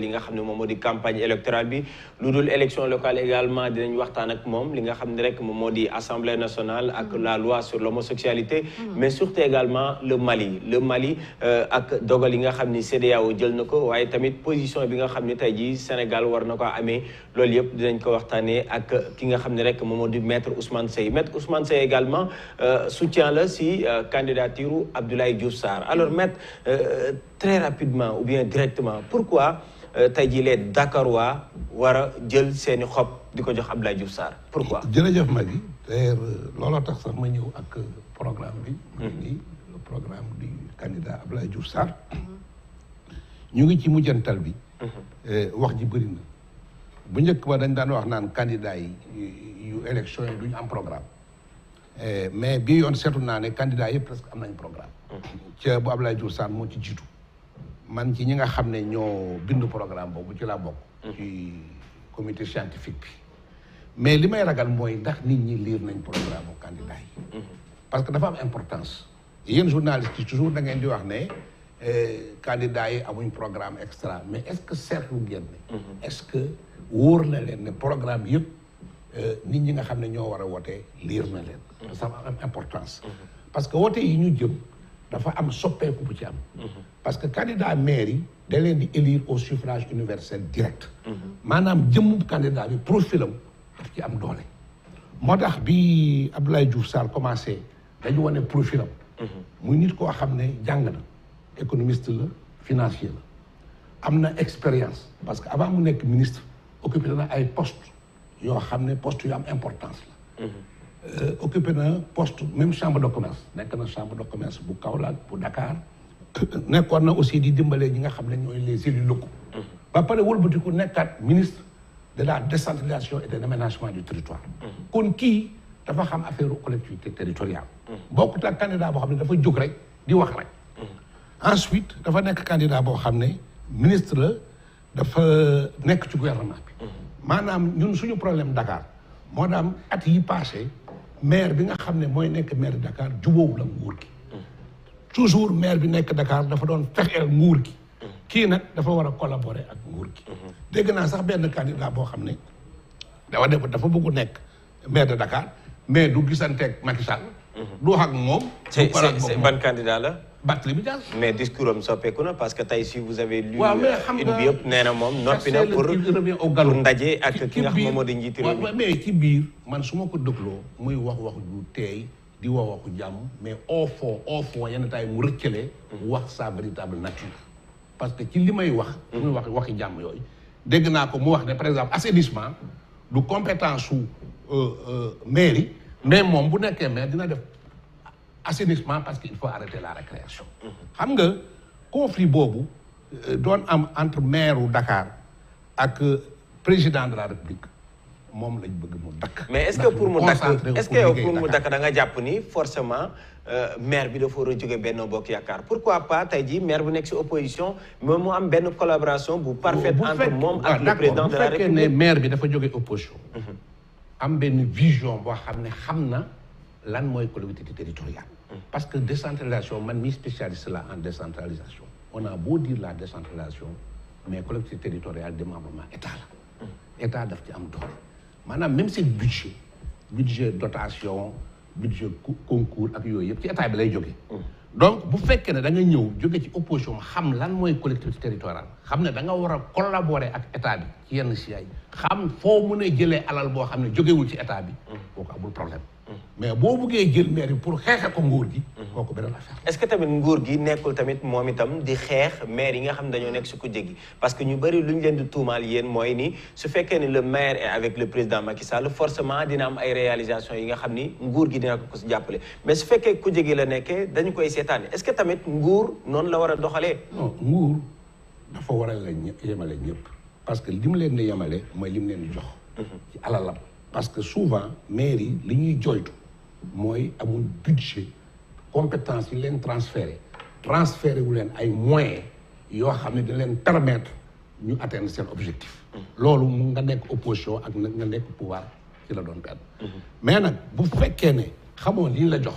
li nga xam ne moom moo di campagne électorale bi lu dul élection locale également dinañ waxtaan ak moom li nga xam ne rek moom moo di assemblée nationale ak la loi sur l'homosexualité mais surtout également le Mali ak dogal yi nga xam ni CEDEAO jël na ko waaye tamit position bi nga xam ne tey jii Sénégal war na ko amee loolu yëpp dinañ ko waxtaanee ak ki nga xam ne rek moom moo di maître Ousmane Seye également soutien la si candidature Abdoulaye Diouf Sarr alors maître très rapidement ou bien directement pourquoi tey jii les Dakarois war a jël seeni xob di ko jox Abdoulaye Diouf Sarr pourquoi. jërëjëf Magui d'ailleurs looloo tax sax ma ñëw ak programme bi. nii le programme du candidat Abdoulaye Diouf Sarr. ñu ngi ci mujjantal bi. wax ji bëri na bu njëkk ba dañ daan wax naan candidat yi yu élection yi duñu am programme mais bii yoon seetu naa ne candidat yëpp presque am nañ programme. ca bu Abdoulaye Diouf Sarr moo ci jiitu. man ci ñi nga xam ne ñoo bind programme boobu ci laa bokk. ci comité scientifique bi. mais li may ragal mooy ndax nit ñi lire nañ programme bu candidat yi. parce que dafa am importance. yéen journalistes yi toujours da ngeen di wax ne candidats yi amuñ programme extra mais est-ce que seetlu ngeen ne. est-ce que wóor na leen ne programme yëpp nit ñi nga xam ne ñoo war a wote lire na leen. dafa am importance. parce que wote yi ñu jëm. dafa am soppeeku bu ci am. parce que candidat maire yi da leen di élire au suffrage universel direct. maanaam jëmmu candidat bi profilam daf ci am doole. moo tax bi Abdoulaye Diouf Sarr commencé dañu wane profilam. muy nit koo xam ne jàng na économiste la financier la am na expérience parce que avant mu nekk ministre occupé na ay poste yoo xam ne poste yu am importance la. occupé na poste même chambre de commerce nekk na chambre de commerce bu Kaolack bu Dakar nekkoon na aussi di dimbale ñi nga xam ne ñooy les élus locaux. ba pare wëlbatiku nekkaat ministre de la décentralisation et de l'aménagement du territoire. kon kii dafa xam affaire collectivité territoriale. bokkut ak candidat boo xam ne dafa jóg rek di wax rek. ensuite dafa nekk candidat boo xam ne ministre la dafa nekk ci gouvernement bi. maanaam ñun suñu problème Dakar moo daam at yi passé maire bi nga xam ne mooy nekk maire de Dakar jubóowu la nguur gi. toujours maire bi nekk Dakar dafa doon fexeel nguur gi. kii nag dafa war a collaborer ak nguur gi. dégg naa sax benn candidat boo xam ne dafa bëgg nekk maire de Dakar mais du gisanteeg Macky Sall. du wax ak moom. c'est ban candidat la. Barthélémy Dias. mais discours am soppeeku na parce que tey si vous avez lu une bi yëpp nee na moom noppi na pour ndaje ak ki nga xam moo di njiitu réew mi mais ci biir man su ma ko dëgloo muy wax ju teey di wax jàmm mais au fond yenn taay mu rëccalee wax sa véritable nature parce que ci li may wax muy waxi jàmm yooyu dégg naa ko mu wax ne par exemple assainissement du compétence su mairie mais moom bu nekkee maire dina def assainissement parce qu'il faut arrêter la récréation. xam nga conflit boobu doon am entre maire u Dakar ak président de la République moom lañ bëgg mu dakk. mais est-ce que pour mu dakk da nga jàpp ni forcément maire bi dafa war a jóge Benno Bokk Yaakaar pourquoi pas tey jii maire bu nekk ci opposition moom mu am benn collaboration bu parfaite entre moom ak le président de la République. bu fekkee ne maire bi dafa jóge opposition. am benn vision boo xam ne xam na. lan mooy collectivité territoriale. parce que décentralisation man mi spécialiste la en décentralisation. on a beau dire la décentralisation mais collectivité territoriale démembrement état la. état daf ci am doole. maanaam même seen budget dotation budget concours ak yooyu yëpp ci état bi lay jógee. donc bu fekkee ne da nga ñëw jóge ci opposition xam lan mooy collectivité territoriale xam ne da nga war a collaborer ak état bi ci yenn si ay xam foo mën a jëlee alal boo xam ne jógewul ci état bi. kooku amul problème. mais boo buggee jël maire bi pour xeexe ko nguur gi. kooku beneen affaire. est-ce que tamit nguur gi nekkul tamit moom itam di xeex maire yi nga xam ne dañoo nekk su ko jéggi parce que ñu bëri lu ñu leen di tuumaal yéen mooy ni su fekkee ni le maire est avec le président Macky Sall forcément dina am ay réalisations yi nga xam ni nguur gi dina ko si jàppale mais su fekkee ku jéggi la nekkee dañu koy seetaane est-ce que tamit nguur noonu la war a doxalee. non nguur dafa war a la yemale ñëpp parce que li mu leen di yemale mooy li mu leen di jox. ci alalam. parce que souvent maire yi li ñuy joytu mooy amul budget compétence yi leen transféré wu leen ay moyens yoo xam ne da leen permettre ñu atteindre seen objectif. loolu mu nga nekk opposition ak nga nekk pouvoir ci la doon benn. mais nag bu fekkee ne xamoo li ñu la jox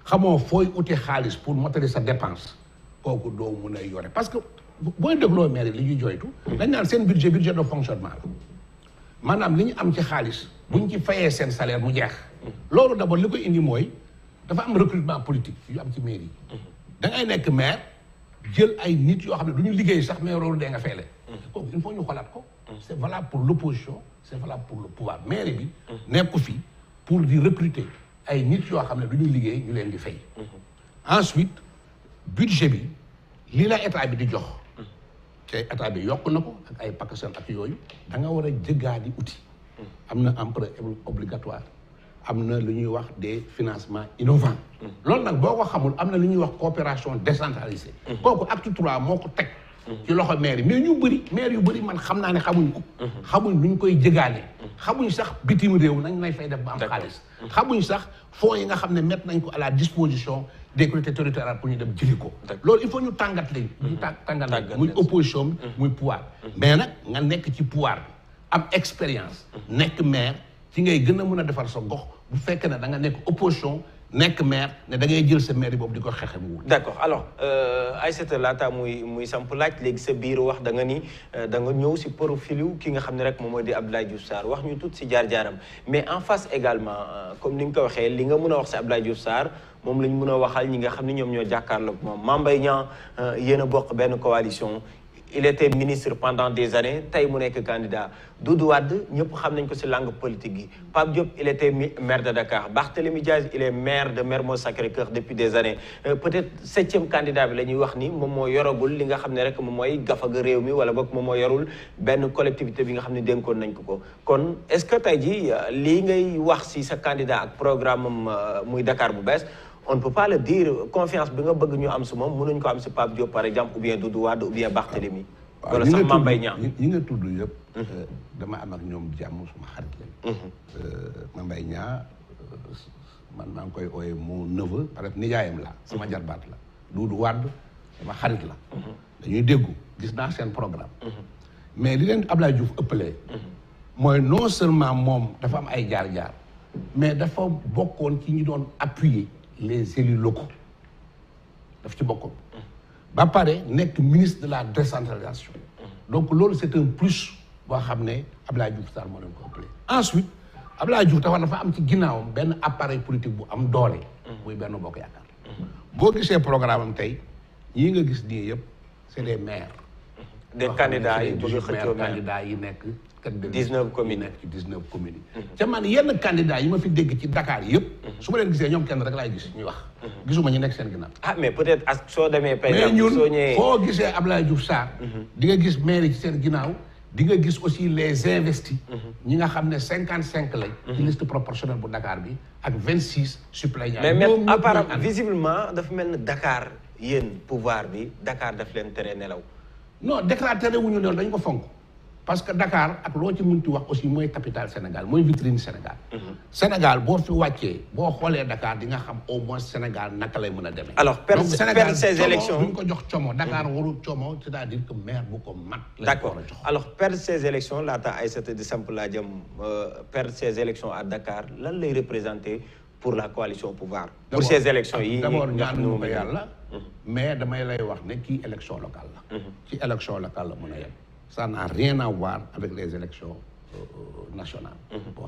xamoo fooy uti xaalis pour mottali sa dépense kooku doo mun a yore parce que booy dégloo maire li ñuy joytu dañ naan seen budget de fonctionnement la maanaam li ñu am ci xaalis buñ ci fayee seen salaire mu jeex loolu d'abord li koy indi mooy dafa am recrutement politique yu am ci mairie yi da ngay nekk maire jël ay nit yoo xam ne du ñu liggéey sax mais loolu dee nga fay leen kooku il faut ñu xolaat ko c'est valable pour l'opposition c'est valable pour le pouvoir mairie bi nekku fi pour di recruter ay nit yoo xam ne du ñu liggéey ñu leen di fay ensuite budget bi lii la état bi di jox te état bi yokk na ko ak ay pakasal ak yooyu da nga war a jëggaani outil am na emprunt obligatoire am na lu ñuy wax des financements innovants loolu nag boo ko xamul am na lu ñuy wax coopération décentralisée kooku acte 3 moo ko teg ci loxo maire yi mais ñu bëri maire yu bëri man xam naa ne xamuñ ko xamuñ lu ñu koy jëgaane xamuñ sax bitim réew nañ lay fay def ba am xaalis xamuñ sax fonds yi nga xam ne mettre nañ ko à la disposition des collectivités territoriales pour ñu dem jëli ko loolu il faut ñu tàngat leen ñu tàngat leen muy opposition bi muy pouvoir mais nag nga nekk ci pouvoir bi am expérience nekk maire ci ngay gën a mën a defar sa gox bu fekkee ne da nga nekk opposition nekk maire ne da ngay jël sa maire boobu di ko xeexe mu wul d'accord alors Aïssata laata muy samp laaj léegi sa biir wax da nga ni da nga ñëw si profilu ki nga xam ne rek moom mooy di Abdoulaye Diouf Sarr wax ñu tuuti si jaar-jaaram mais en face également comme ni nga ko waxee li nga mën a wax si Abdoulaye Diouf Sarr moom la ñu mën a waxal ñi nga xam ne ñoom ñoo jàkkaarloog moom Mame Mbaye Niang yéen a bokk benn coalition il était ministre pendant des années tey mu nekk candidat Doudou Wade ñëpp xam nañ ko ci langue politique gi Pape Diop il était maire de Dakar Barthélémy Diaz il est maire de Mermoz Sacré-Cœur depuis des années peut-être 7e candidat bi la ñuy wax ni moom moo yoragul li nga xam ne rek moom mooy gafaga réew mi wala boog moom moo yorul benn collectivité bi nga xam ne dénkoon nañ ko kon est-ce que tey ji lii ngay wax ci sa candidat ak programme am muy Dakar bu bees on ne peut pas le dire confiance bi nga bëgg ñu am si moom mënuñ ko am si Pape Diop par exemple ou bien Doudou Wade ou bien Barthélémy wala sax Mame Mbaye Niang ñi nga tudd yëpp dama am ak ñoom jàmm suma xarit lañ Mame Mbaye Niang man maa ngi koy ooye mon neveu parce que nijaayam la sama jarbaat la Doudou Wade sama xarit la dañuy déggu gis naa seen programme mais li leen Abdoulaye Diouf ëppalee mooy non seulement moom dafa am ay jaar-jaar mais dafa bokkoon ci ñi doon appuyer les élus locaux daf ci bokkoon ba pare nekk ministre de la décentralisation donc loolu c'est un plus boo xam ne Abdoulaye Diouf Sarr moo leen ko ëppale ensuite Abdoulaye Diouf dafa am ci ginnaawam benn appareil politique bu am doole muy Benno Bokk Yaakaar boo gisee programme am tey ñii nga gis nii yëpp c'est des maires des candidats yi bëgg xëccoo candidats yi nekk 19 communes nekk ci 19 communes yi ca man yenn candidats yi ma fi dégg ci Dakar yëpp su ma leen gisee ñoom kenn rek laay gis ñuy wax gisuma ñu nekk seen ginnaaw mais peut-être ak soo demee par mais exemple soo ñun ñëwee foo gisee Abdoulaye Diouf Sarr di nga gis maire yi ci seen ginnaaw di nga gis aussi les investis ñi nga xam ne 55 lañ ci liste proportionnelle bu Dakar bi ak 26 suppléants mais apparemment visiblement dafa mel ni Dakar yéen pouvoir bi Dakar daf leen tere nelaw non déclaré wuñu loolu dañ ko fonk parce que Dakar ak loo ci mënti wax aussi mooy capitale Sénégal mooy vitrine Sénégal Sénégal boo fi wàccee boo xoolee Dakar di nga xam au moins Sénégal naka lay mën a demee alors perdre ces élections duñ ko jox como Dakar warul como c'est-à-dire que maire bu ko mat d'accord alors perdre ces élections laata Aïssata di samp laa jëm perdre ces élections à Dakar lan lay représenter pour la coalition au pouvoir pour ces élections yi d'abord ñaanu ko yàlla mais damay lay wax ne kii élection locale la ci élection locale la mën a yem ça n'a rien à voir avec les élections nationales.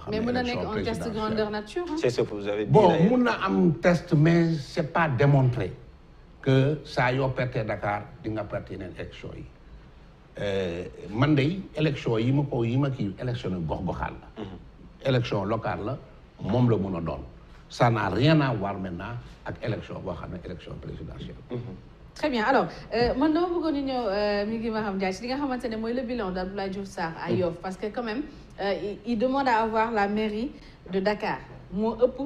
mais mën na nekk un test grandeur nature. C'est ce que vous avez dit. Bon, mun na am test mais c'est pas démontré que saa yoo perte Dakar di nga perte yeneen élection yi man de élection yi ma kii élection gox-goxaan la. élection locale la moom la mën a doon ça n'a rien à voir maintenant ak élection boo xam ne élection présidentielle. Très bien alors man dama bëggoon ñu ñëw mi ngi Maham Ndiaye ci li nga xamante ne mooy le bilan d'Abdoulaye Diouf Sarr à Yoff parce que quand même il demande à avoir la mairie de Dakar moo ëpp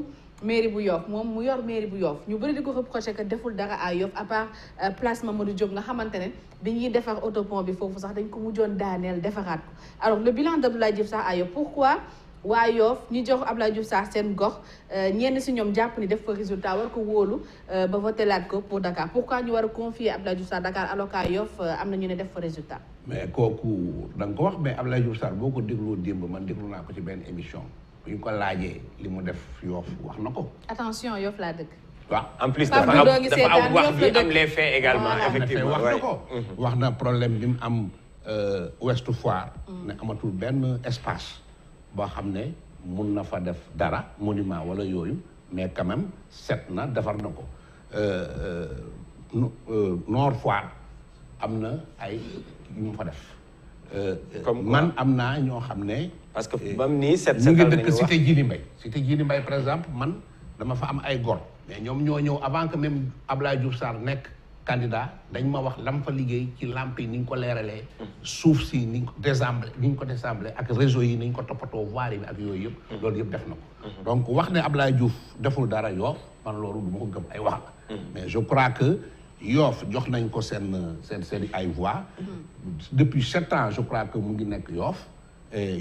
mairie bu Yoff moom mu yor mairie bu Yoff ñu bëri di ko reproché que deful dara à Yoff à part place Mamadou Diop nga xamante ne bi ñuy defar autopont bi foofu sax dañ ko mujjoon daaneel defaraat ko alors le bilan d'Abdoulaye Diouf Sarr à Yoff pourquoi waa Yoff ñi jox Abdoulaye Diouf Sarr seen gox ñenn si ñoom jàpp ni def fa résultat war ko wóolu ba voté laat ko pour Dakar pourquoi ñu war a confier Abdoulaye Diouf Sarr Dakar alors qu'à Yoff am na ñu ne def fa résultat. mais kooku da nga ko wax mais Abdoulaye Diouf Sarr boo ko dégloo démb man déglu naa ko ci benn émission bu ñu ko laajee li mu def Yoff wax na ko. attention Yoff laa dëkk. waaw en plus dafa am wax bi am les faits également effectivement wax na ko wax na problème bi mu am Ouest Foire ne amatul benn espace boo xam ne mun na fa def dara monument wala yooyu mais quand même set na defar na ko Nord Foire am na ay yu mu fa def man am naa ñoo xam ne parce que bam nii ñu ngi dëkk cité Djily Mbaye cité Djily Mbaye par exemple man dama fa am ay gor mais ñoom ñoo ñëw avant que même Abdoulaye Diouf Sarr nekk candidat dañ ma wax lam fa liggéey ci lamp yi ni ñu ko leeralee suuf si ni ñu ko désemblé ak réseau yi ni ñu ko toppatoo voirie bi ak yooyu yëpp loolu yëpp def na ko donc wax ne Abdoulaye Diouf deful dara Yoff man loolu du ma ko gëm ay wax la mais je crois que Yoff jox nañ ko seen ay voix depuis 7 ans je crois que mu ngi nekk Yoff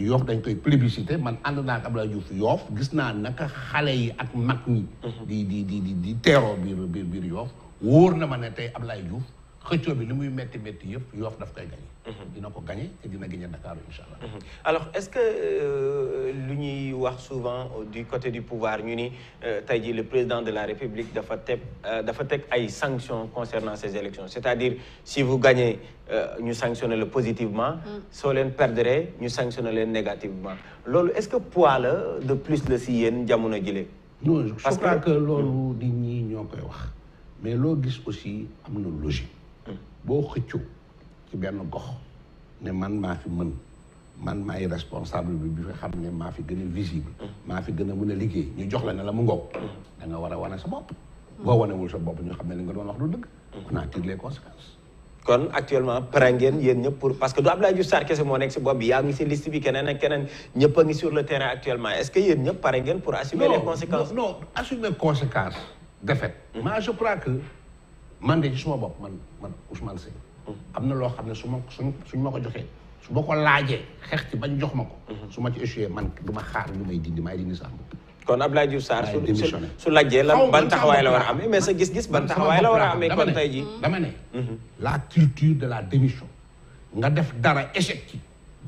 Yoff dañ koy plébiscité man ànd naa ak Abdoulaye Diouf Yoff gis naa naka xale yi ak mag ñi di teeroo biir Yoff wóor na ma ne tey Abdoulaye Diouf xëccoo bi li muy métti yëpp Yoff daf koy gagné dina ko gagné te dina gagné Dakar incha allah. alors est-ce que lu ñuy wax souvent du côté du pouvoir ñu ni tey jii le président de la République dafa teg ay sanctions concernant ces élections c'est-à-dire si vous gagnez ñu sanctionner le positivement soo leen perdre ñu sanctionner leen négativement loolu est-ce que poids la de plus la si yéen jamono jile. non je crois que loolu nit ñi ñoo koy wax mais loo gis aussi am na logique boo xëccoo ci benn gox ne man maa fi mën man maay responsable bi fi xam ne maa fi gën a visible maa fi gën a mën a liggéey ñu jox la ne la mu ngoog da nga war a wane sa bopp boo wanewul sa bopp ñu xam ne li nga doon wax du dëgg on en tire les conséquences. kon actuellement pare ngeen yéen ñëpp pour parce que du Abdoulaye Diouf Sarr kese moo nekk si bopp bi yaa ngi si liste bi keneen ak keneen ñëpp a ngi sur le terrain actuellement est-ce que yéen ñëpp pare ngeen pour assumer les conséquences. non assumer conséquences défaite mais je crois que man de ci suma bopp man Ousmane Seye am na loo xam ne suñ ma ko joxee su ma ko laajee xeex ci bañ jox ma ko su ma ci échoué man du ma xaar lu may dindi maay dindi sax kon Abdoulaye Diouf Sarr su lajjee lan ban taxawaay la war a amee mais sa gis-gis ban taxawaay la war a amee kon tey jii dama ne la culture de la démission nga def dara échec ci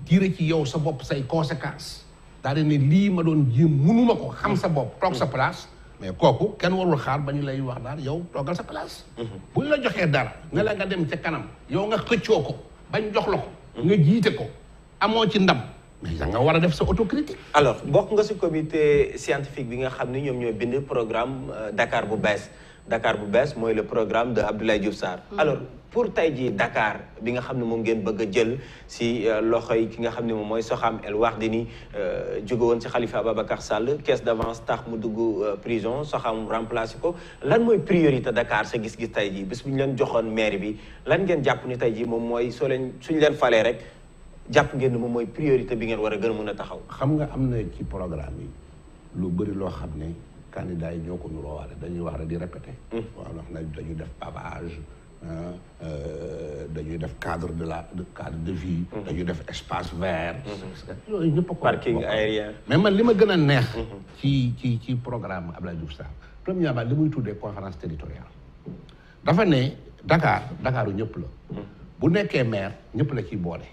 diire ci yow sa bopp say conséquences daal di ne lii ma doon jéem mënuma ko xam sa bopp toog sa place mais kooku kenn warul xaar ba ñu lay wax daal yow toogal sa place bu ñu la joxee dara ne la nga dem ca kanam yow nga xëccoo ko bañ jox la ko nga jiite ko amoo ci ndam mais da nga war a def sa autocritique. alors bokk nga si comité scientifique bi nga xam ne ñoom ñooy bind programme Dakar bu bees mooy le programme de Abdoulaye Diouf Sarr. alors pour tey jii Dakar bi nga xam ne moom ngeen bëgg a jël si loxoy ki nga xam ne moom mooy Soham El Wardini jóge woon si Khalifa Ababacar Sall caisse d'avance tax mu dugg prison Soham remplacé ko lan mooy priorité Dakar sa gis-gis tey jii bis bu ñu leen joxoon maire bi lan ngeen jàpp ni tey jii moom mooy suñ leen falee rek. jàpp ngeen ne moom mooy priorité bi ngeen war a gën a mën a taxaw. xam nga am na ci programme yi lu bëri loo xam ne candidats yi ñoo ko nuróowaale dañuy wax rek di répété. waaw wax na dañuy def pavage dañuy def cadre de vie. dañuy def espace vert. yooyu ñëpp a ko parking aérien. mais man li ma gën a neex. ci programme Abdoulaye Diouf Sarr. premièrement li muy tuddee conférence territoriale. dafa ne Dakaru ñëpp la. bu nekkee maire ñëpp la ciy boole.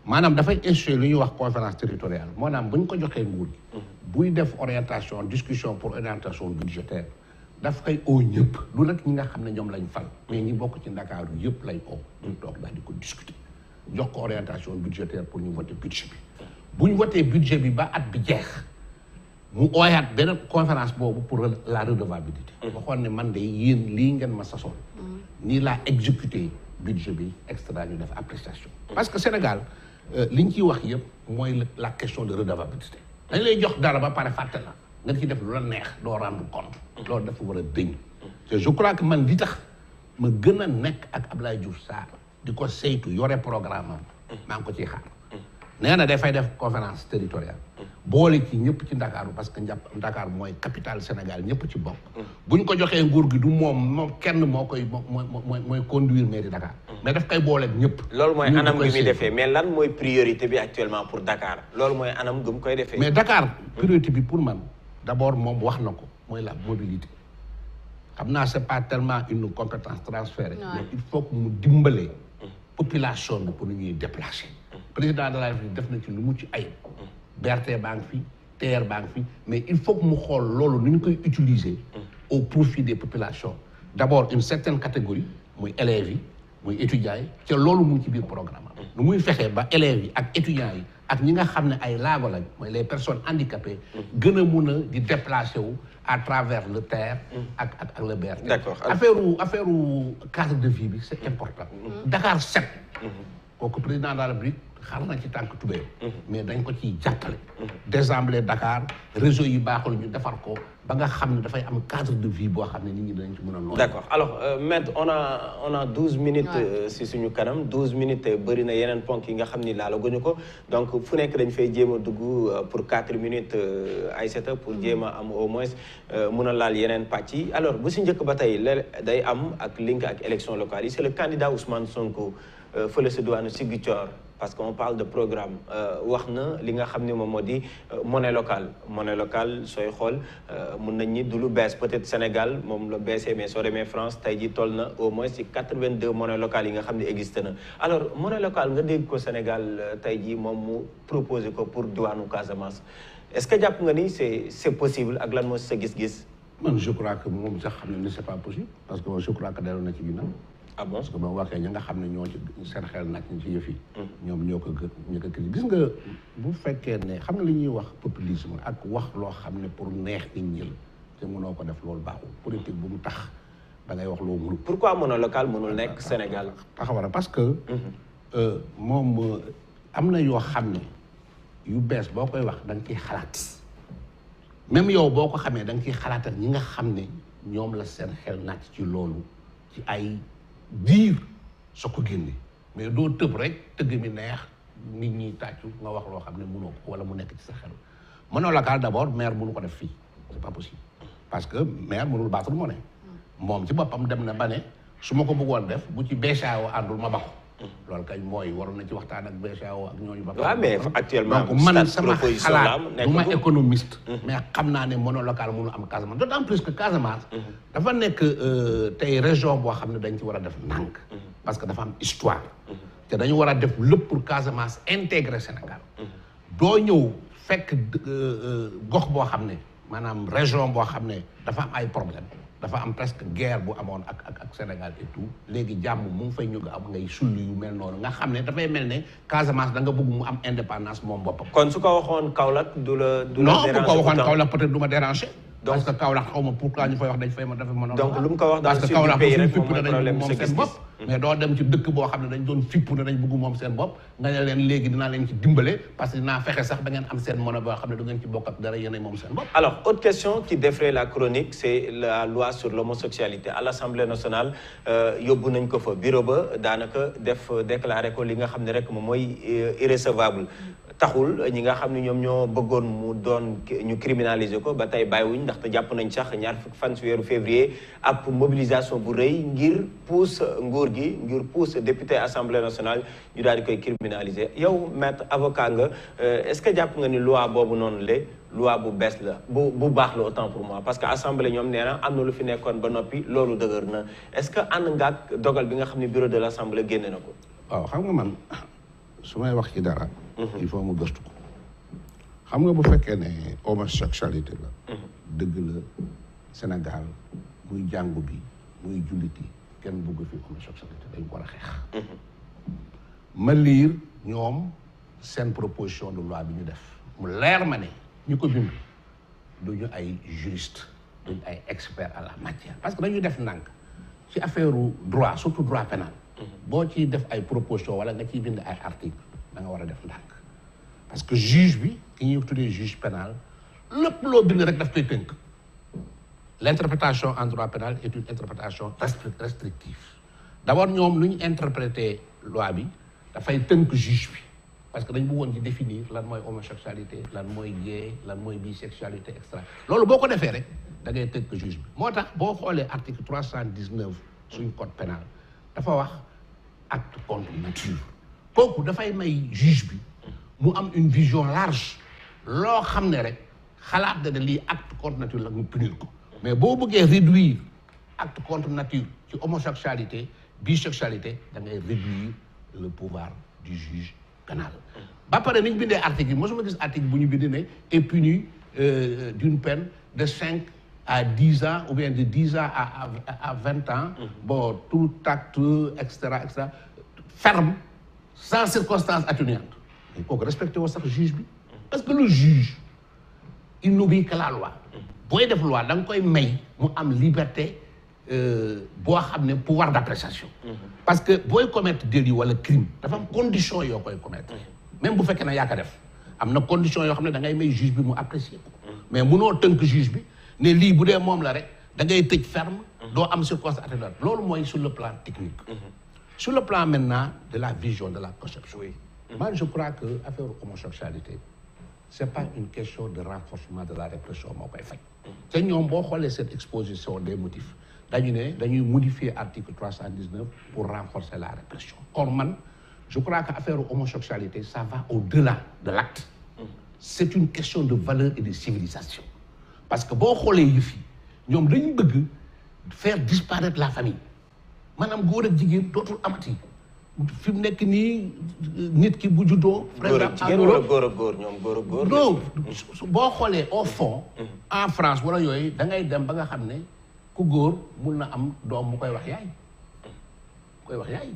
maanaam dafay instituer lu ñuy wax conférence territoriale maanaam bu ñu ko joxee nguur gi buy def orientation discussion pour orientation budgétaire daf koy oo ñëpp lu nag ñi nga xam ne ñoom lañ fal mais ñi bokk ci Ndakaaru yëpp lay oo ñu toog daal di ko discuter jox ko orientation budgétaire pour ñu voter budget bi bu ñu voter budget bi ba at bi jeex mu ooyaat benn conférence boobu pour la redevabilité waxoon ne man de yéen lii ngeen ma sasoon nii laa exécuté budget bi extra ñu def appréciation parce que Sénégal li ñu ciy wax yëpp mooy la question de redevabilité dañ lay jox dara ba pare fàtte la nga ci def lu la neex doo rendre compte loolu dafa war a dëñ te je crois que man li tax ma gën a nekk ak Abdoulaye Diouf Sarr di ko saytu yore programme am maa ngi ko ciy xaar nee na dafay def conférence territoriale boole ci ñëpp ci Ndakaaru parce que Ndakaaru mooy capitale Sénégal ñëpp ci bokk bu ñu ko joxee nguur gi du moom kenn mooy conduire mairie Dakar mais daf koy booleeg ñëpp loolu mooy anam gi muy defee mais lan mooy priorité bi actuellement pour Dakar loolu mooy anam gi mu koy defee mais Dakar priorité bi pour man d'abord moom wax na ko mooy la mobilité xam naa c'est pas tellement une compétence transférée mais il faut que mu dimbale population bi pour nu ñuy déplacer président de la République def na ci lu mucc ayib BRT baa ngi fi TER baa ngi fi mais il faut que mu xool loolu nu ñu koy utiliser au profit des populations d'abord une certaine catégorie muy élèves yi muy étudiants yi ca loolu mu ngi ci biir programme nu muy fexee ba élèves yi ak étudiants yi ak ñi nga xam ne ay laago lañ mooy les personnes handicapées gën a mun a di déplacer wu à travers le TER ak le BRT. D'accord. affaire cadre de vie bi c'est important. Dakar 7. kooku président de la République xar na ci tànk tubéew mais dañ ko ciy jàppale. désembler Dakar réseau yi baaxul ñu defar ko ba nga xam ne dafay am cadre de vie boo xam ne nit ñi dañ ci mën a noonu. D'accord alors maître on a 12 minutes si suñu kanam 12 minutes bëri na yeneen ponk yi nga xam ni laalaguñu ko donc fu nekk dañ fay jéem a dugg pour 4 minutes Aïssata pour jéem a am au moins mun a laal yeneen pàcc yi alors bu si njëkk ba tey day am ak link ak élection locale yi c'est le candidat Ousmane Sonko fële si diwaanu Ziguinchor parce qu'on parle de programme wax na li nga xam ne moom moo di monnaie locale sooy xool mun nañ ni du lu bees peut-être Sénégal moom la beesee mais soo demee France tey ji toll na au moins ci 82 monnaie locale yi nga xam ne existe na alors monnaie locale nga dégg ko Sénégal tey ji moom mu proposé ko pour diwaanu Casamance est-ce que jàpp nga ni c'est possible ak lan moo sa gis-gis. man je crois que moom sax xam ne ni c'est pas possible parce que je crois que delloo na ci ginnaaw. ah bon parce que boo waxee ñi nga xam ne ñoo ci seen xel nag ñu ci yëf yi. ñoom ñoo ko gis nga bu fekkee ne xam nga li ñuy wax populisme ak wax loo xam ne pour neex nit ñi la te mënoo ko def loolu baaxul politique bu mu tax da ngay wax loo mënul. pourquoi monnaie locale mënul nekk Sénégal. taxawara parce que. moom am na yoo xam ne yu bees boo koy wax da nga ciy xalaat même yow boo ko xamee da nga ciy xalaat ak ñi nga xam ne ñoom la seen xel nàcc ci loolu ci ay. diir soo ko génne mais doo tëb rek tëgg mi neex nit ñi tàccu nga wax loo xam ne mënoo ko wala mu nekk ci sa xel monnaie locale d'abord maire mënu ko def fii c'est pas possible parce que maire mënul battre monnaie moom ci boppam dem na ba ne su ma ko bëggoon def bu ci BCEAO àndul ma ba ko loolu kañ mooy waroon na ci waxtaan ak BCEAO ak ñooñu ba waaw mais actuellement donc man sama xalaat du ma économiste mais xam naa ne monnaie locale mënu am Casamance d'autant plus que Casamance dafa nekk tey région boo xam ne dañ ci war a def ndànk parce que dafa am histoire te dañu war a def lépp pour Casamance intégrer Sénégal doo ñëw fekk gox boo xam ne maanaam région boo xam ne dafa am ay problème dafa am presque guerre bu amoon ak Sénégal et tout léegi jàmm mu ngi fay ñu nga am ngay sulli yu mel noonu nga xam ne dafay mel ne Casamance da nga bëgg mu am indépendance moom boppam. kon su ko waxoon Kaolack du la déranger. non bu ko waxoon Kaolack peut-être du ma déranger. parce que Kaolack xaw ma pourquoi ñu fay wax dañ fay ma dafa mën a. donc lu mu ko wax dans le sud du pays rek moom mooy problème sa gis-gis mais doo dem ci dëkk boo xam ne dañ doon fippu ne dañ bëgg moom seen bopp nga ne leen léegi dinaa leen ci dimbale parce que dinaa fexe sax ba ngeen am seen monnaie boo xam ne du ngeen ci bokk ak dara yéenay moom seen bopp. alors autre question qui défraie la chronique c'est la loi sur l'homosexualité à l'Assemblée nationale yóbbu nañ ko fa bureau ba daanaka def déclaré ko li nga xam ne rek moom mooy irrecevable taxul ñi nga xam ne ñoom ñoo bëggoon mu doon ñu criminaliser ko ba tey bàyyiwuñ ndaxte jàpp nañ sax ñaar fukki fan ci weeru février ab mobilisation bu rëy ngir pousse nguur gi ngir pousse député assemblée nationale ñu daal di koy criminaliser yow maître avocat nga est-ce que jàpp nga ni loi boobu noonu le loi bu bees la bu baax la autant pour moi parce que assemblée ñoom nee na am na lu fi nekkoon ba noppi loolu dëgër na est-ce que ànd nga ak dogal bi nga xam ne bureau de l'assemblée génne na ko. waaw xam nga man su may wax ci dara. il faut mu gëstu ko xam nga bu fekkee ne homosexualité la. dëgg la Sénégal muy jàngu bi muy julliti kenn bëgg fi homosexualité dañ ko war a xeex. ma liir ñoom seen proposition de loi bi ñu def mu leer ma ne ñu ko bind duñu ay juriste duñu ay expert à la matière parce que dañuy def ndànk ci affaire droit surtout droit pénal boo ciy def ay proposition wala nga ciy bind ay article da nga war a def ndànk parce que juge bi ki ñuy tuddee juge pénal lépp loo bind rek daf koy tënk l'interprétation en droit pénal est une interprétation restrictive d'abord ñoom lu ñu interpréter loi bi dafay tënk juge bi parce que dañ bëggoon ci définir lan mooy homosexualité lan mooy gay lan mooy bisexualité extra loolu boo ko defee rek da ngay tënk juge bi moo tax boo xoolee article 319 suñ code pénal dafa wax acte contre nature kooku dafay may juge bi mu am une vision large loo xam ne rek xalaat na ne lii acte contre nature la mu punir ko mais boo bëggee réduire acte contre nature ci homosexualité bisexualité da ngay réduire le pouvoir du juge pénal ba pare ni ñu bindee article yi mosuma gis article bu ñu bindee ne est puni d'une peine de 5 à 10 ans ou bien de 10 ans à 20 ans, bon, tout acte, etc., ferme, sans circonstance atténuante. Il faut respecter aussi le juge. Parce que le juge, il n'obéit que la loi. Pour def loi, il y a une liberté, pouvoir d'appréciation. Parce que pour commettre délit ou le crime, il y a une condition pour commettre. Même si vous faites un yakadef, il y a une condition pour le juge apprécier. Mais si vous avez un juge, ne li bu dé mom la rek da ngay tej ferme do am circonstance atténuante lolu moy sur le plan technique sur le plan maintenant de la vision de la conception moi je crois que affaire homosexualité c'est pas une question de renforcement de la répression mo koy fay té ñom bo xolé cette exposition des motifs dañuy modifier article 319 pour renforcer la répression or man je crois que affaire homosexualité ça va au-delà de l'acte c'est une question de valeur et de civilisation. Parce que boo xoolee yëf yi ñoom dañu bëgg faire disparaître la famille maanaam góor ak jigéen dootul amati fi mu nekk nii nit ki bu juddoo. par exemple góor ak góor ñoom góor ak góor. non boo xoolee au fond. en France wala yooyu da ngay dem ba nga xam ne ku góor mun na am doom mu koy wax yaay. mu koy wax yaay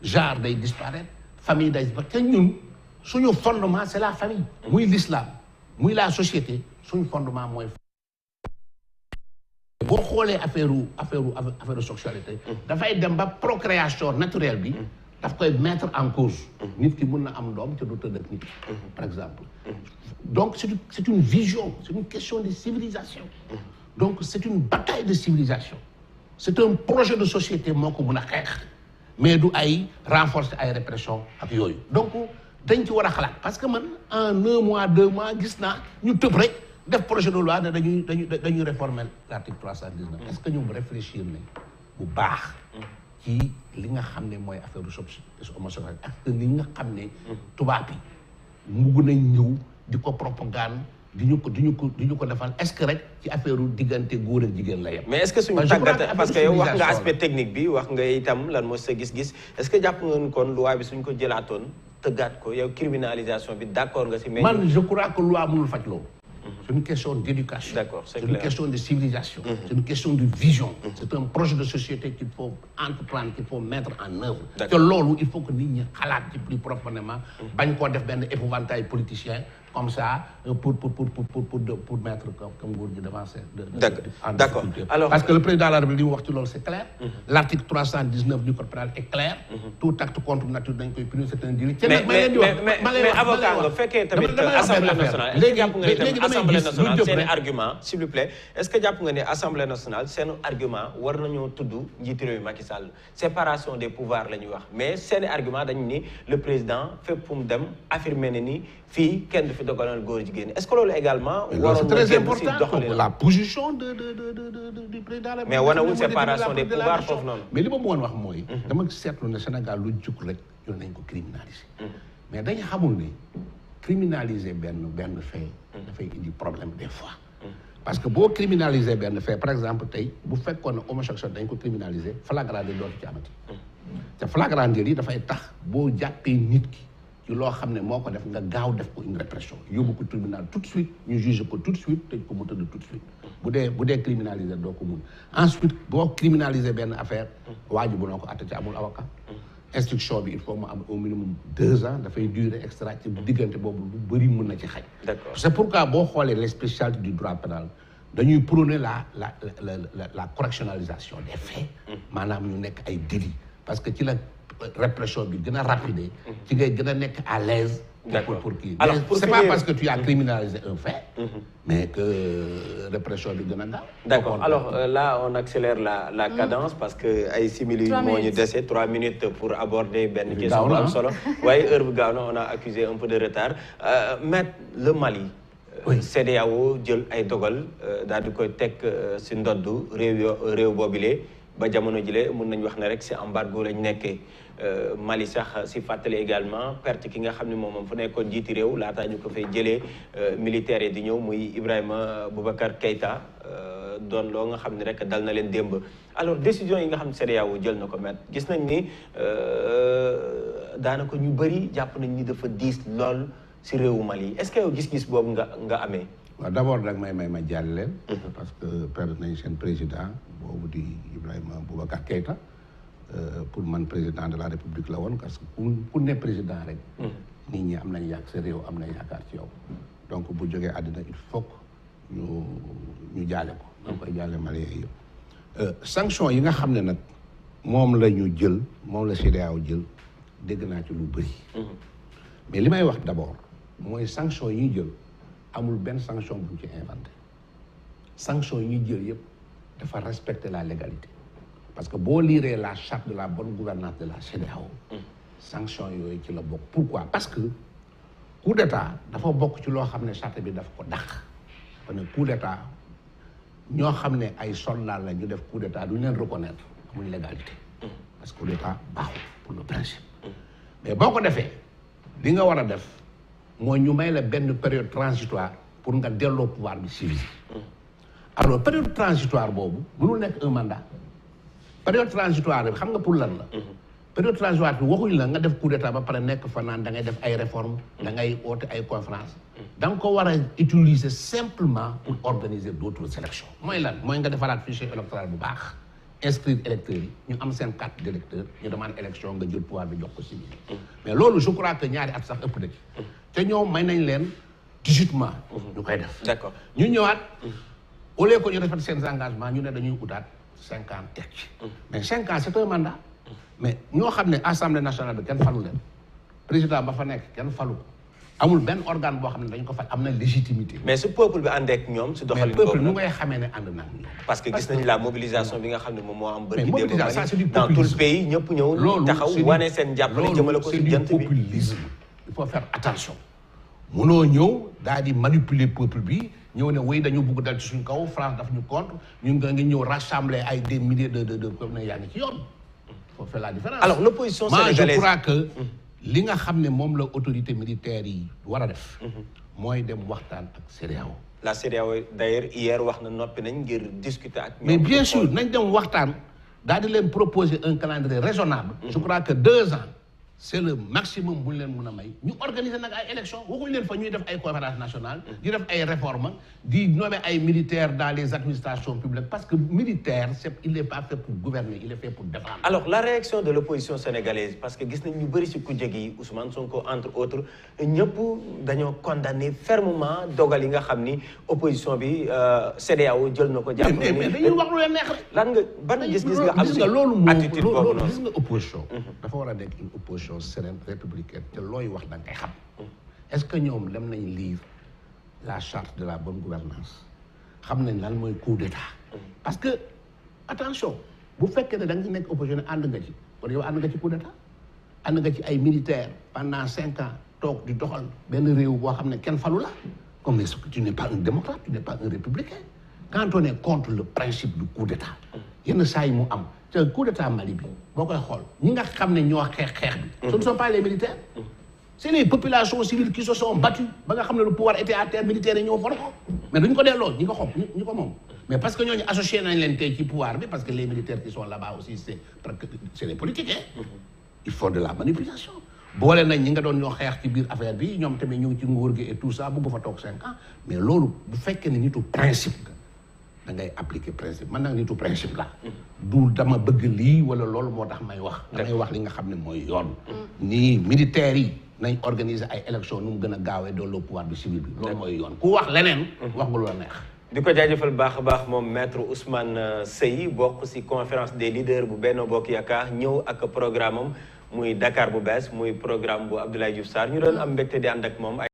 genre day disparaître famille day disparaître te ñun suñu fondement c'est la famille. muy l'islam muy la société. suñu fondement mooy boo xoolee affaire sexualité dafay dem ba procréation naturelle bi daf koy mettre en cause nit ki mën na am doom te du tëdd ak nit par exemple donc c'est une vision c'est une question de civilisation donc c'est une bataille de civilisation c'est un projet de société moo ko mën a xeex mais du ay renforcer ay répression ak yooyu donc dañ ci war a xalaat parce que man en 1 mois 2 mois gis naa ñu tëb rek def projet de loi ne dañuy réformer l'article 319 est-ce que ñoom réfléchir nañ bu baax ci li nga xam ne mooy affaire homosexualité ak li nga xam ne tubaab yi mugg nañ ñëw di ko propagande di ñu ko defal est-ce que rek ci affaire diggante góor ak jigéen la yem. mais est-ce que suñu tàggat parce que yow wax nga aspect technique bi wax nga itam lan mooy sa gis-gis est-ce que jàpp nga ni kon loi bi suñ ko jëlaatoon tëggaat ko yow criminalisation bi d'accord nga si. mais man je crois que loi mënul faj loolu. C'est une question d'éducation. D'accord, c'est une question de civilisation. C'est une question de vision. C'est un projet de société qu'il faut entreprendre, qu'il faut mettre en œuvre. Que lolo, il faut que nous nous xalaat plus profondément. Bañ ko def ben épouvantail politicien comme ça pour mettre comme góor gi devant D'accord. Alors parce que le président de la République wax ci lolu c'est clair. L'article 319 du code pénal est clair. Tout acte contre nature dañ koy punir c'est un délit. Mais avocat nga fekkee tamit Assemblée nationale. Assemblée nationale seen argument s'il vous plaît est-ce que jàpp nga ne Assemblée nationale seen argument war nañoo tudd njiitu réew Macky Sall séparation des pouvoirs la ñuy wax mais seen argument dañu ni le président fépp fu mu dem affirmer ne ni fii kenn du fi dogalal góor jigéen est-ce que loolu également waroon na très important la position du président mais wanawul séparation des pouvoirs foofu noonu mais li ma bëggoon wax mooy dama seetlu ne Sénégal lu jug rek yoon nañ ko criminaliser mais dañ xamul ne criminaliser benn fait dafay indi problème des fois parce que boo criminaliser benn fait par exemple tey bu fekkoon ne homosexuel dañ ko criminaliser flagrant délit dootu ci amati te flagrant délit dafay tax boo jàppee nit ki ci loo xam ne moo ko def nga gaaw def ko une répression yóbbu ko tribunal tout de suite ñu juge ko tout de suite tëj ko mu tëdd tout de suite bu dee criminaliser doo ko mun ensuite boo criminaliser benn affaire waa ji bu noo ko atte ci amul avocat instruction bi il faut mu am au minimum 2 ans dafay durer extra ci diggante boobu lu bëri mën na ci xaj. D'accord. C'est pourquoi boo xoolee les spécialités du droit pénal dañuy prôner la correctionnalisation des faits. maanaam ñu nekk ay délits parce que ci la répression bi gën a rapide. ci ngay gën a nekk à l'aise. pour kii c'est pas parce que tu as criminalisé un fait. mais que répression bi gën a gaaw. D'accord. Alors là on accélère la cadence parce que ay simili moo ñu dese 3 minutes pour aborder benn question bu am solo waaye heure bu gaaw na on a accusé un peu de retard Maître le Mali CEDEAO jël ay dogal daal di koy teg si ndoddu réew boobile ba jamono jile mun nañ wax ne rek si embargo lañ nekkee Mali sax si fàttali également perte ki nga xam ne moom fu nekkoon njiiti réew laataa ñu ko fay jëlee militaires yi di ñëw muy Ibrahima Boubacar Keïta doon loo nga xam ne rek dal na leen démb alors décision yi nga xam ne CEDEAO jël na ko met gis nañ ni daanaka ñu bëri jàpp nañ ni dafa diis lool si réewu Mali est-ce que yow gis-gis boobu nga amee. waaw d'abord nag may ma jàll leen. parce que perdre nañ seen président boobu di Ibrahima Boubacar Keïta. pour man président de la république la woon parce que ku ne président rek. nit ñi am nañ sa réew am nañ yaakaar ci yow. donc bu jógee àddina il faut que ñu jaale ko. da koy jaale Maliens yëpp. sanction yi nga xam ne nag moom la ñu jël moom la CEDEAO jël dégg naa ci lu bëri. mais li may wax d'abord mooy sanction yi ñuy jël amul benn sanction bu ñu ci inventé sanction yi ñuy jël yëpp dafa respecter la légalité. parce que boo liiree la charte de la bonne gouvernance de la CEDEAO sanction yooyu ci la bokk. pourquoi parce que coup d'état dafa bokk ci loo xam ne charte bi daf ko dàq. parce que coup d'état ñoo xam ne ay soldats la ñu def coup d'état duñu leen reconnaître amuñ légalité. parce que coup d'état baaxul pour le principe. mais boo ko defee li nga war a def mooy ñu may la benn période transitoire pour nga delloo pouvoir bi civil. alors période transitoire boobu mënul nekk un mandat. période transitoire bi xam nga pour lan la. période transitoire bi waxuñ la nga def coup d'état ba pare nekk fa naan da ngay def ay réformes. da ngay oote ay conférence da nga ko war a utiliser simplement pour organiser d'autres élections. mooy lan mooy nga defaraat fichier électoral bu baax inscrire électeurs yi ñu am seen carte d'électeur ñu demande élection nga jël pouvoir bi jox ko civil. mais loolu je crois que ñaari at sax ëpp na ci. te ñoom may nañ leen 18 mois. ñu koy def. d'accord ñu ñëwaat au lieu que ñu respecté seen engagement ñu ne dañuy utaat 5 ans teg ci. mais 5 ans c'est un mandat. mais ñoo xam ne assemblée nationale bi kenn falu leen président ba fa nekk kenn falu ko amul benn organe boo xam ne dañ ko fal am na légitimité. mais su peuple bi ànd ak ñoom su doxalin mais peuple nu ngay xamee ne ànd na ak ñoom. parce que gis nañ la mobilisation bi nga xam ne moom moo am. mais mobilisation c'est du dans tout le pays ñëpp ñëw taxaw wane seen jàppale jëmale ko si jant bi. loolu c'est du populisme. il faut faire attention. munoo ñëw daal di manipuler peuple bi ñëw ne oui dañu bugg dal ci suñ kaw France daf ñu contre ñun nga ngi ñëw rassembler ay des milliers de comme ne yaa ngi ci yoon. faut faire la différence. alors l'opposition sénégalaise moi je crois que li nga xam ne moom la autorité militaire yi war a def. mooy dem waxtaan ak CEDEAO. la CEDEAO d'ailleurs hier wax na noppi nañ ngir discuter ak. mais bien sûr nañ dem waxtaan daal di leen proposer un calendrier raisonnable. je crois que 2 ans c'est le maximum bu ñu leen mën a may ñu organiser nag ay élections waxuñu leen fa ñuy def ay conférence nationale di def ay réformes di nommer ay militaires dans les administrations publiques parce que militaire il n'est pas fait pour gouverner il est fait pour défendre. alors la réaction de l'opposition sénégalaise parce que gis nañ ñu bëri ci kujje gi Ousmane Sonko entre autres ñëpp dañoo condamner fermement dogal yi nga xam ni opposition bi CEDEAO jël na ko. jàpp mais dañuy wax lu leen neex rek. lan nga ban gis-gis nga am ci attitude boobu loolu noonu gis nga opposition. dafa war a nekk une opposition sereine républicaine te looy wax da nga koy xam. est-ce que ñoom dem nañ lire la charte de la bonne gouvernance xam nañ lan mooy coup d'état. parce que attention bu fekkee ne da nga nekk opposition ànd nga ci kon yow ànd nga ci coup d'état ànd nga ci ay militaires pendant 5 ans toog di doxal benn réew boo xam ne kenn falu la comme est-ce que tu n'es pas un démocrate tu n'es pas un républicain quand on est contre le principe du coup d'état yenn saa yi mu am te coup d'état Mali bi boo koy xool ñi nga xam ne ñoo xeex bi ce ne sont pas les militaires c'est les populations civiles qui se sont battues ba nga xam ne le pouvoir était à terre militaires yi ñoo for ko mais duñ ko delloo ñi ko moom mais parce que ñooñu associé nañ leen tey ci pouvoir bi parce que les militaires qui sont là-bas aussi c'est des politiques ils font de la manipulation boole nañ ñi nga doon ñoo xeex ci biir affaire bi ñoom tamit ñu ngi ci nguur gi et tout ça bëgg fa toog 5 ans mais loolu bu fekkee ne nitu principe da ngay appliquer principe man nag nitu principe la du dama bëgg lii wala loolu moo tax may wax damay wax li nga xam ne mooy yoon nii militaires yi nañ organiser ay élections nu mu gën a gaawee doolu pouvoir bi civil bi loolu mooy yoon ku wax leneen wax nga lu la neex di ko jaajëfal baax a baax moom maître Ousmane Seye bokk ci conférence des leaders bu Benno Bokk Yaakaar ñëw ak programme am muy Dakar bu bees muy programme bu Abdoulaye Diouf Sarr ñu doon am mbégte di ànd ak moom